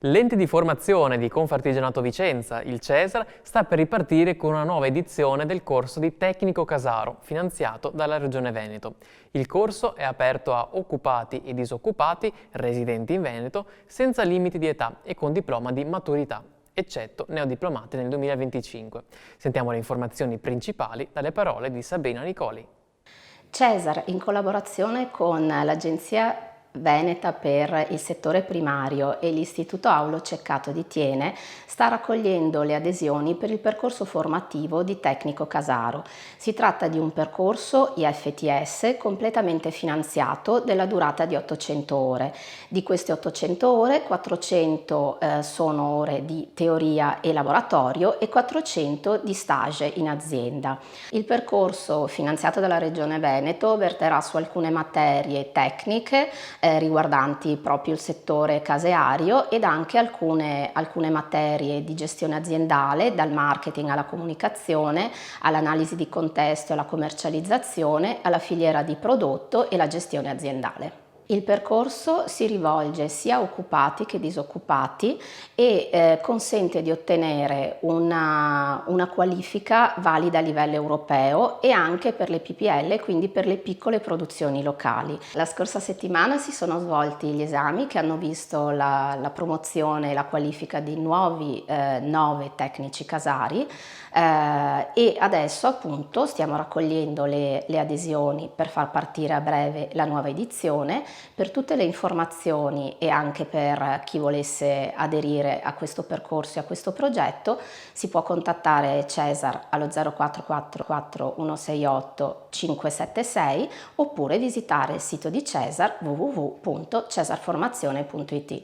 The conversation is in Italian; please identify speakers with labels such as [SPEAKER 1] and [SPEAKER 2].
[SPEAKER 1] L'ente di formazione di Confartigianato Vicenza, il Cesar, sta per ripartire con una nuova edizione del corso di Tecnico Casaro, finanziato dalla Regione Veneto. Il corso è aperto a occupati e disoccupati residenti in Veneto senza limiti di età e con diploma di maturità, eccetto neodiplomati nel 2025. Sentiamo le informazioni principali dalle parole di Sabrina Nicoli.
[SPEAKER 2] Cesar, in collaborazione con l'Agenzia Veneta per il settore primario e l'Istituto Aulo Ceccato di Thiene, sta raccogliendo le adesioni per il percorso formativo di Tecnico Casaro. Si tratta di un percorso IFTS completamente finanziato della durata di 800 ore. Di queste 800 ore, 400 sono ore di teoria e laboratorio e 400 di stage in azienda. Il percorso finanziato dalla Regione Veneto verterà su alcune materie tecniche riguardanti proprio il settore caseario ed anche alcune materie di gestione aziendale, dal marketing alla comunicazione, all'analisi di contesto e alla commercializzazione, alla filiera di prodotto e la gestione aziendale. Il percorso si rivolge sia a occupati che disoccupati e consente di ottenere una qualifica valida a livello europeo e anche per le PPL, quindi per le piccole produzioni locali. La scorsa settimana si sono svolti gli esami che hanno visto la promozione e la qualifica di nuovi 9 tecnici casari e adesso appunto stiamo raccogliendo le adesioni per far partire a breve la nuova edizione. Per tutte le informazioni e anche per chi volesse aderire a questo percorso e a questo progetto si può contattare Cesar allo 0444 168 576 oppure visitare il sito di Cesar www.cesarformazione.it.